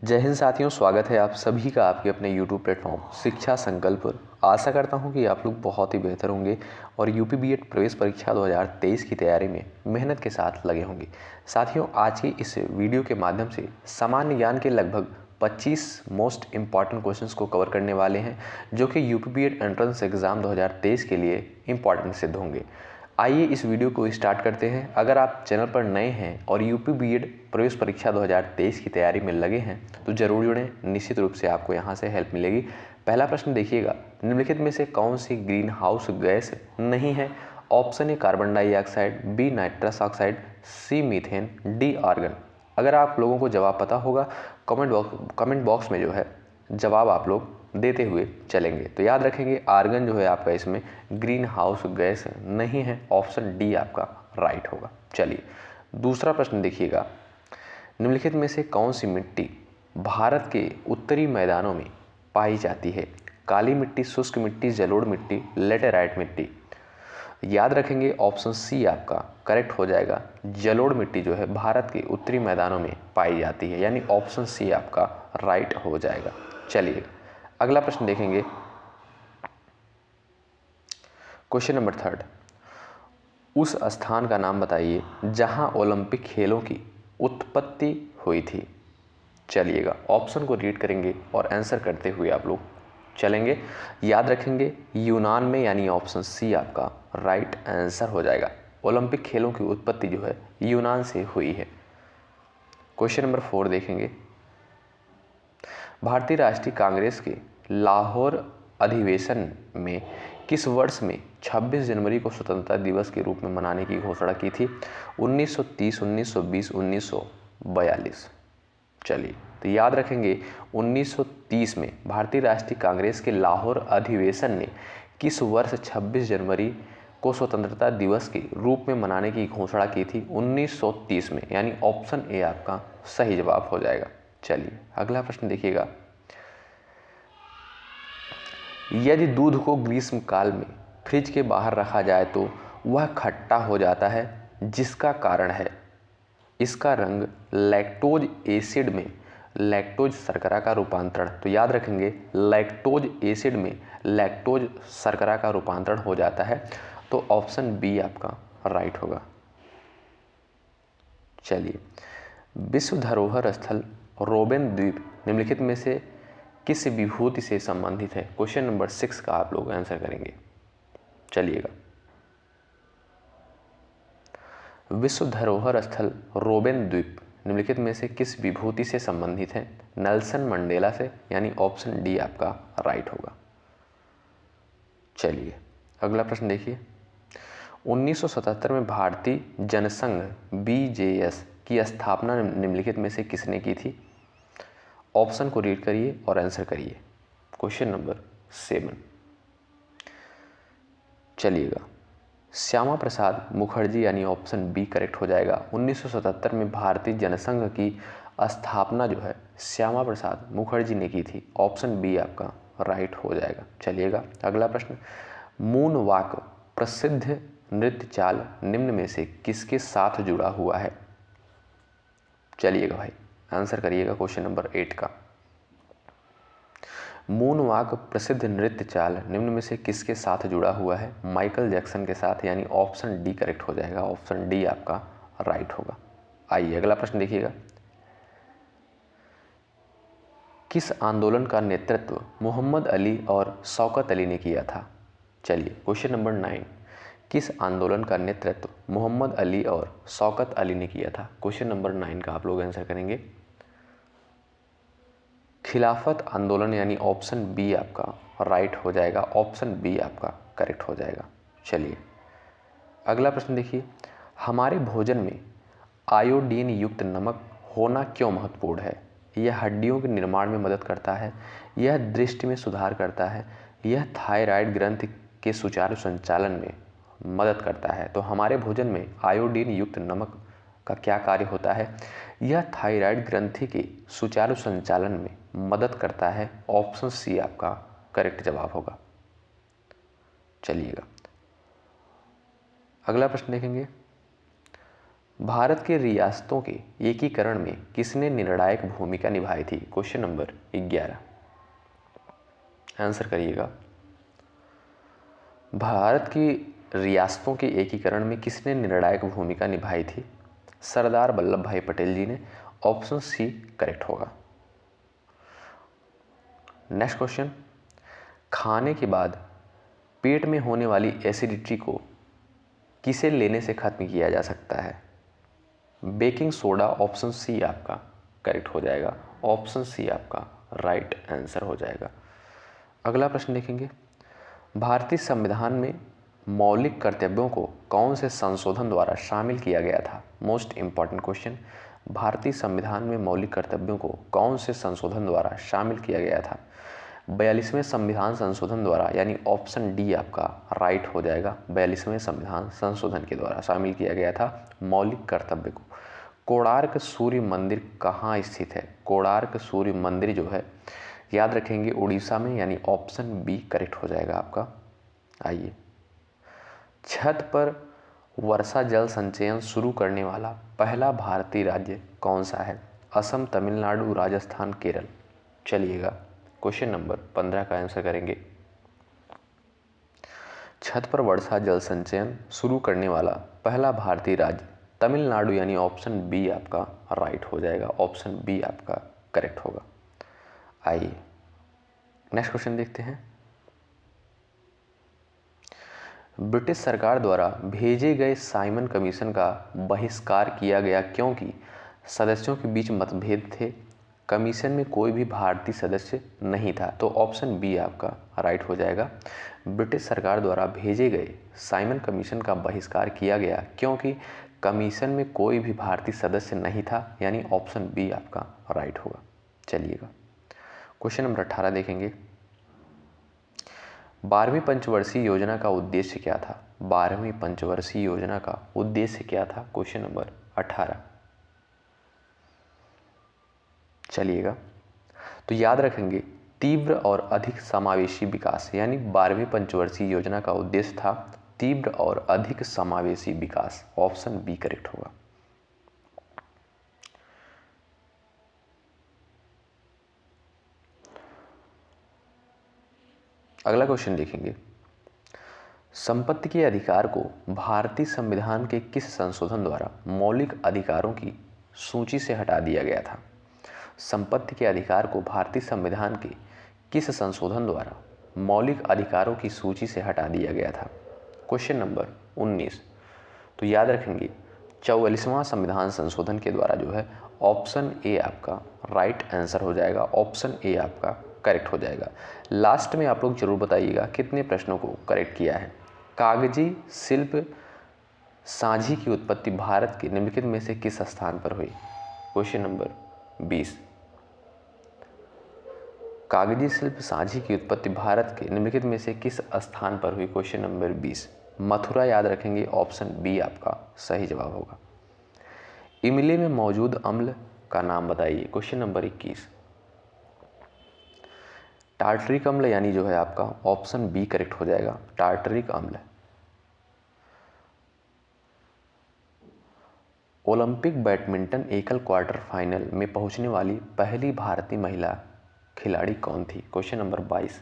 जय हिंद साथियों, स्वागत है आप सभी का आपके अपने YouTube प्लेटफॉर्म शिक्षा संकल्प पर। आशा करता हूं कि आप लोग बहुत ही बेहतर होंगे और यूपी बीएड प्रवेश परीक्षा 2023 की तैयारी में मेहनत के साथ लगे होंगे। साथियों, आज की इस वीडियो के माध्यम से सामान्य ज्ञान के लगभग 25 मोस्ट इम्पॉर्टेंट क्वेश्चंस को कवर करने वाले हैं, जो कि यूपी बीएड एंट्रेंस एग्जाम 2023 के लिए इम्पॉर्टेंट सिद्ध होंगे। आइए इस वीडियो को स्टार्ट करते हैं। अगर आप चैनल पर नए हैं और यूपी बीएड प्रवेश परीक्षा 2023 की तैयारी में लगे हैं तो जरूर जुड़ें, निश्चित रूप से आपको यहां से हेल्प मिलेगी। पहला प्रश्न देखिएगा, निम्नलिखित में से कौन सी ग्रीन हाउस गैस नहीं है? Option A carbon dioxide, B nitrous oxide, C methane, D argon. अगर आप लोगों को जवाब पता होगा कमेंट बॉक्स में जो है जवाब आप लोग देते हुए चलेंगे। तो याद रखेंगे, आर्गन जो है आपका इसमें ग्रीन हाउस गैस नहीं है। ऑप्शन डी आपका राइट होगा। चलिए दूसरा प्रश्न देखिएगा, निम्नलिखित में से कौन सी मिट्टी भारत के उत्तरी मैदानों में पाई जाती है? काली मिट्टी, शुष्क मिट्टी, जलोढ़ मिट्टी, लेटेराइट मिट्टी। याद रखेंगे, ऑप्शन सी आपका करेक्ट हो जाएगा। जलोढ़ मिट्टी जो है भारत के उत्तरी मैदानों में पाई जाती है, यानी ऑप्शन सी आपका राइट हो जाएगा। चलिए अगला प्रश्न देखेंगे, क्वेश्चन नंबर 3। उस स्थान का नाम बताइए जहां ओलंपिक खेलों की उत्पत्ति हुई थी। चलिएगा ऑप्शन को रीड करेंगे और आंसर करते हुए आप लोग चलेंगे। याद रखेंगे, यूनान में, यानी ऑप्शन सी आपका राइट आंसर हो जाएगा। ओलंपिक खेलों की उत्पत्ति जो है यूनान से हुई है। क्वेश्चन नंबर 4 देखेंगे, भारतीय राष्ट्रीय कांग्रेस के लाहौर अधिवेशन में किस वर्ष में 26 जनवरी को स्वतंत्रता दिवस के रूप में मनाने की घोषणा की थी? 1930, 1920, 1942। चलिए तो याद रखेंगे, 1930 में भारतीय राष्ट्रीय कांग्रेस के लाहौर अधिवेशन ने किस वर्ष 26 जनवरी को स्वतंत्रता दिवस के रूप में मनाने की घोषणा की थी? 1930 में, यानी ऑप्शन ए आपका सही जवाब हो जाएगा। चलिए अगला प्रश्न देखिएगा, यदि दूध को ग्रीष्म काल में फ्रिज के बाहर रखा जाए तो वह खट्टा हो जाता है, जिसका कारण है? इसका रंग, लैक्टोज एसिड में लैक्टोज शर्करा का रूपांतरण। तो याद रखेंगे, लैक्टोज एसिड में लैक्टोज शर्करा का रूपांतरण हो जाता है, तो ऑप्शन बी आपका राइट होगा। चलिए, विश्व धरोहर स्थल रोबेन द्वीप निम्नलिखित में से किस विभूति से संबंधित है? क्वेश्चन नंबर 6 का आप लोग आंसर करेंगे। चलिएगा, विश्व धरोहर स्थल रोबेन द्वीप निम्नलिखित में से किस विभूति से संबंधित है? नेल्सन मंडेला से, यानी ऑप्शन डी आपका राइट होगा। चलिए अगला प्रश्न देखिए, 1977 में भारतीय जनसंघ बीजेएस की स्थापना निम्नलिखित में से किसने की थी? ऑप्शन को रीड करिए और आंसर करिए। Question number 7। चलिएगा, श्यामा प्रसाद मुखर्जी, यानी ऑप्शन बी करेक्ट हो जाएगा। 1977 में भारतीय जनसंघ की स्थापना जो है श्यामा प्रसाद मुखर्जी ने की थी। ऑप्शन बी आपका राइट हो जाएगा। चलिएगा अगला प्रश्न, मून वॉक प्रसिद्ध नृत्य चाल निम्न में से किसके साथ जुड़ा हुआ है? चलिएगा भाई आंसर करिएगा क्वेश्चन नंबर 8 का। मून वॉक प्रसिद्ध नृत्य चाल निम्न में से किसके साथ जुड़ा हुआ है? माइकल जैक्सन के साथ, यानी ऑप्शन डी करेक्ट हो जाएगा। ऑप्शन डी आपका राइट होगा। आइए अगला प्रश्न देखिएगा, किस आंदोलन का नेतृत्व मोहम्मद अली और शौकत अली ने किया था? चलिए क्वेश्चन नंबर 9, किस आंदोलन का नेतृत्व मोहम्मद अली और शौकत अली ने किया था? क्वेश्चन नंबर 9 का आप लोग आंसर करेंगे। खिलाफत आंदोलन, यानी ऑप्शन बी आपका राइट हो जाएगा। ऑप्शन बी आपका करेक्ट हो जाएगा। चलिए अगला प्रश्न देखिए, हमारे भोजन में आयोडीन युक्त नमक होना क्यों महत्वपूर्ण है? यह हड्डियों के निर्माण में मदद करता है, यह दृष्टि में सुधार करता है, यह थायराइड ग्रंथि के सुचारू संचालन में मदद करता है। तो हमारे भोजन में आयोडीन युक्त नमक का क्या कार्य होता है? यह थायराइड ग्रंथि के सुचारू संचालन में मदद करता है। ऑप्शन सी आपका करेक्ट जवाब होगा। चलिएगा अगला प्रश्न देखेंगे, भारत के रियासतों के एकीकरण में किसने निर्णायक भूमिका निभाई थी? Question number 11। आंसर करिएगा। भारत की रियासतों के एकीकरण में किसने निर्णायक भूमिका निभाई थी? सरदार वल्लभ भाई पटेल जी ने। ऑप्शन सी करेक्ट होगा। नेक्स्ट क्वेश्चन, खाने के बाद पेट में होने वाली एसिडिटी को किसे लेने से खत्म किया जा सकता है? Baking soda. ऑप्शन सी आपका करेक्ट हो जाएगा। ऑप्शन सी आपका राइट आंसर हो जाएगा। अगला प्रश्न देखेंगे, भारतीय संविधान में मौलिक कर्तव्यों को कौन से संशोधन द्वारा शामिल किया गया था? मोस्ट इंपॉर्टेंट क्वेश्चन, भारतीय संविधान में मौलिक कर्तव्यों को कौन से संशोधन द्वारा शामिल किया गया था? 42वें संविधान संशोधन द्वारा, यानी ऑप्शन डी आपका राइट हो जाएगा। 42वें संविधान संशोधन के द्वारा शामिल किया गया था मौलिक कर्तव्य को। कोणार्क सूर्य मंदिर कहाँ स्थित है? कोणार्क सूर्य मंदिर जो है याद रखेंगे उड़ीसा में, यानी ऑप्शन बी करेक्ट हो जाएगा आपका। आइए, छत पर वर्षा जल संचयन शुरू करने वाला पहला भारतीय राज्य कौन सा है? असम, तमिलनाडु, राजस्थान, केरल। चलिएगा, क्वेश्चन नंबर 15 का आंसर करेंगे। छत पर वर्षा जल संचयन शुरू करने वाला पहला भारतीय राज्य तमिलनाडु, यानी ऑप्शन बी आपका राइट हो जाएगा। ऑप्शन बी आपका करेक्ट होगा। आइए नेक्स्ट क्वेश्चन देखते हैं। ब्रिटिश सरकार द्वारा भेजे गए साइमन कमीशन का बहिष्कार किया गया क्योंकि सदस्यों के बीच मतभेद थे। कमीशन में कोई भी भारतीय सदस्य नहीं था, तो ऑप्शन बी आपका राइट हो जाएगा। ब्रिटिश सरकार द्वारा भेजे गए साइमन कमीशन का बहिष्कार किया गया क्योंकि कमीशन में कोई भी भारतीय सदस्य नहीं था, यानी ऑप्शन बी आपका राइट होगा। चलिएगा, क्वेश्चन नंबर 18 देखेंगे। 12वीं पंचवर्षीय योजना का उद्देश्य क्या था? 12वीं पंचवर्षीय योजना का उद्देश्य क्या था? Question number 18। चलिएगा, तो याद रखेंगे तीव्र और अधिक समावेशी विकास, यानी 12वीं पंचवर्षीय योजना का उद्देश्य था तीव्र और अधिक समावेशी विकास। ऑप्शन बी करेक्ट होगा। अगला क्वेश्चन देखेंगे, संपत्ति के अधिकार को भारतीय संविधान के किस संशोधन द्वारा मौलिक अधिकारों की सूची से हटा दिया गया था? संपत्ति के अधिकार को भारतीय संविधान के किस संशोधन द्वारा मौलिक अधिकारों की सूची से हटा दिया गया था? Question number 19। तो याद रखेंगे 44वां संविधान संशोधन के द्वारा जो है ऑप्शन ए आपका राइट आंसर हो जाएगा। ऑप्शन ए आपका करेक्ट हो जाएगा। लास्ट में आप लोग जरूर बताइएगा कितने प्रश्नों को करेक्ट किया है। कागजी शिल्प साझी की उत्पत्ति भारत के निम्नलिखित में से किस स्थान पर हुई? Question number 20। कागजी शिल्प साझी की उत्पत्ति भारत के निम्नलिखित में से किस स्थान पर हुई? Question number 20 Mathura. याद रखेंगे ऑप्शन बी आपका सही जवाब होगा। इमली में मौजूद अम्ल का नाम बताइए। क्वेश्चन नंबर 21 टार्टरिक अम्ल, यानी जो है आपका ऑप्शन बी करेक्ट हो जाएगा। टार्टरिक अम्ल। ओलंपिक बैडमिंटन एकल क्वार्टर फाइनल में पहुंचने वाली पहली भारतीय महिला खिलाड़ी कौन थी? क्वेश्चन नंबर 22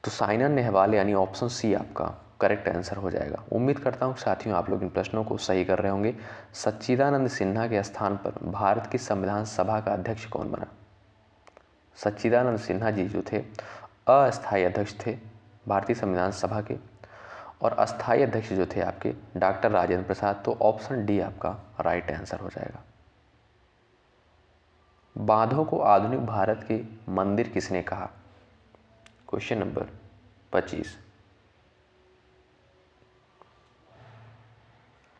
तो साइना नेहवाल, यानी ऑप्शन सी आपका करेक्ट आंसर हो जाएगा। उम्मीद करता हूं साथियों आप लोग इन प्रश्नों को सही कर रहे होंगे। सच्चिदानंद सिन्हा के स्थान पर भारत की संविधान सभा का अध्यक्ष कौन बना? सच्चिदानंद सिन्हा जी जो थे अस्थायी अध्यक्ष थे भारतीय संविधान सभा के, और अस्थायी अध्यक्ष जो थे आपके डॉक्टर राजेंद्र प्रसाद। तो ऑप्शन डी आपका राइट आंसर हो जाएगा। बांधों को आधुनिक भारत के मंदिर किसने कहा? क्वेश्चन नंबर 25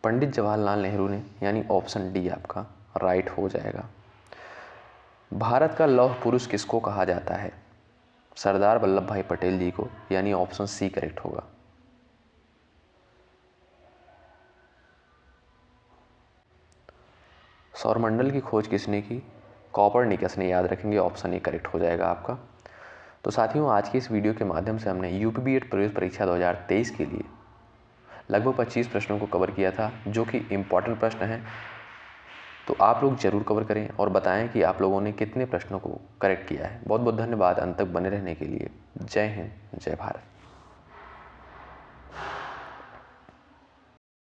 पंडित जवाहरलाल नेहरू ने, यानी ऑप्शन डी आपका राइट हो जाएगा। भारत का लौह पुरुष किसको कहा जाता है? सरदार वल्लभ भाई पटेल जी को, यानी ऑप्शन सी करेक्ट होगा। सौरमंडल की खोज किसने की? कॉपरनिकस ने। याद रखेंगे ऑप्शन ए करेक्ट हो जाएगा आपका। तो साथियों आज की इस वीडियो के माध्यम से हमने यूपी बीएड प्रवेश परीक्षा 2023 के लिए लगभग 25 प्रश्नों को कवर किया था, जो कि इम्पॉर्टेंट प्रश्न हैं। तो आप लोग ज़रूर कवर करें और बताएं कि आप लोगों ने कितने प्रश्नों को करेक्ट किया है। बहुत बहुत धन्यवाद अंत तक बने रहने के लिए। जय हिंद, जय भारत।